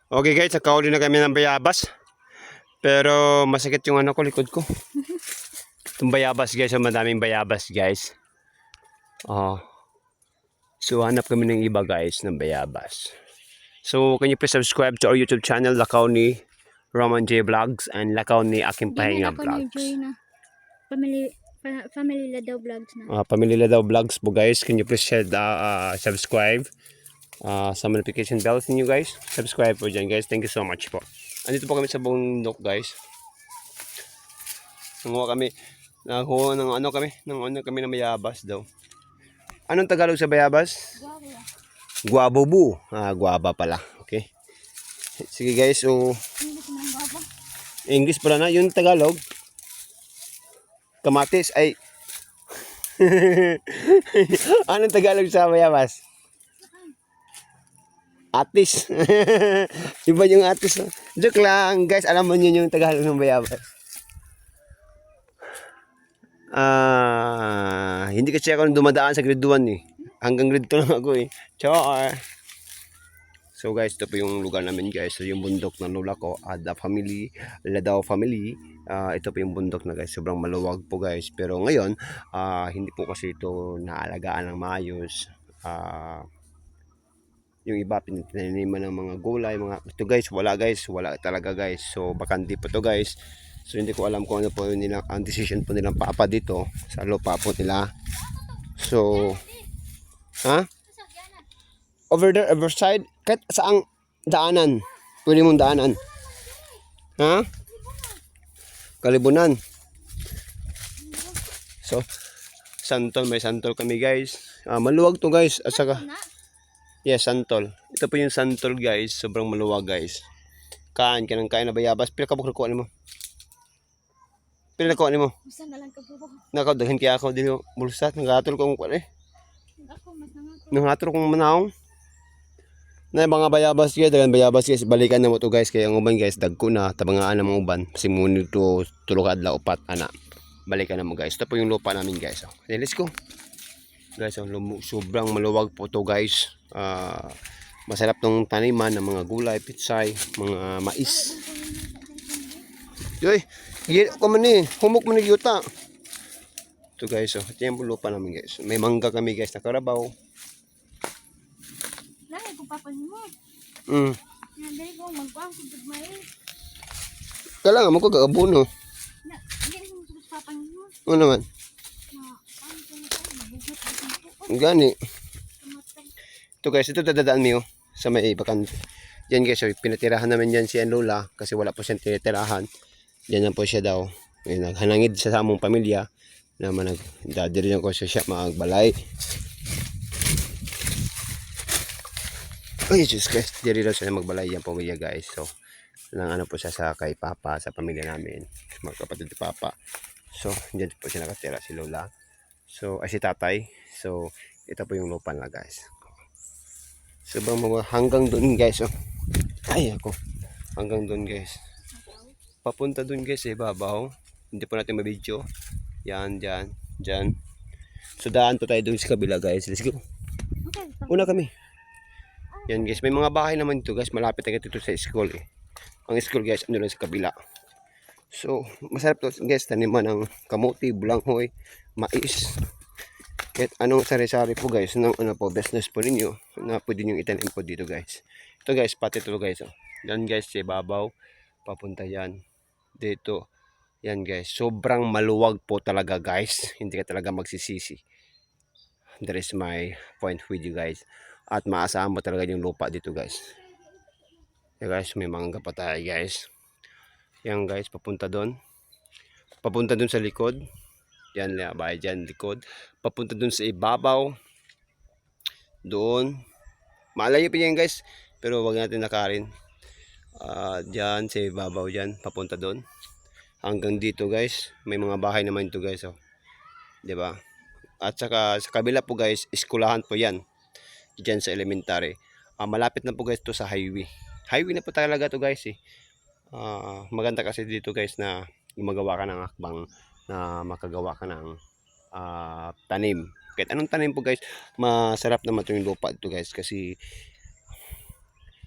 Okay guys, nakahuli na kami ng bayabas. Pero masakit yung ano ko, likod ko. Itong bayabas guys, so madaming bayabas guys. Oh. So hanap kami ng iba guys ng bayabas. So can you please subscribe to our YouTube channel, Lakaw ni Roman J Vlogs and Lakaw ni Aking Pahinga Vlogs. Family Ladaw Vlogs na. Family Ladaw Vlogs po guys. Can you please share subscribe? Sa notification bells ninyo guys. Subscribe po dyan guys. Thank you so much po. Andito po kami sa bundok guys. Nanguha ng ano kami ng bayabas daw. Anong Tagalog sa bayabas? Guabobu. Guaba pala. Okay. Sige guys, so English pala na yung Tagalog. Kamatis ay anong Tagalog sa bayabas? Atis. Iba yung atis. Joke lang guys, alam mo niyo yung Tagalog ng bayabas. Hindi kasi ako dumadaan sa grade 1 eh. Hanggang grade 2 lang ako eh. Char. So guys, ito po yung lugar namin guys. So yung bundok ng lola ko, the family, Ladaw family. Ito po yung bundok na guys. Sobrang maluwag po guys. Pero ngayon, hindi po kasi ito naalagaan ng maayos. Yung iba pinaniniman ng mga gulay, ito guys, wala talaga guys. So bakante po to guys. So hindi ko alam kung ano po nilang ang decision po nilang papa dito sa lupa po nila. So over there, over side, kahit saang daanan, pwede mong daanan. Kalibunan. So may santol kami guys. Maluwag to guys. At saka yes, santol. Ito po yung santol guys. Sobrang maluwag guys. Kain na bayabas. Pila ka bukukuha mo? Pila nakuha mo? Usan na lang ka po. Nakaudahan kaya ako dito bulsat. Nanghatol kong kuha eh. Nanghatol kong manaong. Na mga bayabas guys. Dagan bayabas guys. Balikan na mo to guys. Kaya ang uban guys. Dagko na. Tabangaan na mga uban. Simuni to tulog adlaw upat ana. Balikan na mo guys. Ito po yung lupa namin guys. Okay, let's go. Guys, sobrang maluwag po to guys. Masarap tong taniman ng mga gulay, pitsay, mga mais. Yoy, ko man ni, humok man ni yuta. Ito guys, ito yung lupa namin guys. May mangga kami guys na karabaw. Lagi ko papanin mo. Nandali ko magpang kung mais. Kailangan mo ko gagabuno. Hindi ko papanin mo. Ano naman? Gani. Ito guys, ito dadaan niyo sa may bakante. Yan guys, so, pinatirahan namin yan si Lola kasi wala po siyang tinitirahan. Yan lang po siya daw. Naghanangid sa among pamilya na nagdadiriyan ko siya magbalay. Ay, Jesus guys, diri daw siya magbalay yan pamilya guys. So, nang ano po siya sa kay Papa, sa pamilya namin. Mga kapatid ni Papa. So, dyan po siya nakatira si Lola. So, ay si Tatay. So, ito po yung lupa na guys. So, hanggang doon guys. Oh. Ay, ako. Hanggang doon guys. Papunta doon guys sa ibabaw. Hindi po natin mabidyo. Yan, dyan. So, daan po tayo doon sa kabila guys. Let's go. Una kami. Yan guys. May mga bahay naman dito guys. Malapit na dito sa school eh. Ang school guys, ano lang sa kabila. So, masarap to guys. Taniman ng kamuti, bulanghoy, mais. Kahit anong sari-sari po guys ng ano po business po ninyo na pwede nyo itanim po dito guys. Ito guys, pati ito guys. Oh. Yan guys, si babaw. Papunta yan. Dito. Yan guys. Sobrang maluwag po talaga guys. Hindi ka talaga magsisisi. That is my point with you guys. At maasahan mo talaga yung lupa dito guys. Yan guys, may mangga pa tayo guys. Yan guys, papunta doon. Papunta doon sa likod. Yan lang, bahay dyan, likod. Papunta dun sa ibabaw. Doon. Malayo pa yan guys. Pero wag natin nakarin. Dyan, sa ibabaw dyan. Papunta doon. Hanggang dito guys. May mga bahay naman ito guys. Oh. Diba? At saka sa kabila po guys, eskulahan po yan. Dyan sa elementary. Malapit na po guys to sa highway. Highway na po talaga to guys eh. Maganda kasi dito guys na gumagawa ka ng akbang na makagawa ka ng tanim. Kahit anong tanim po guys, masarap naman ito yung lupa ito guys kasi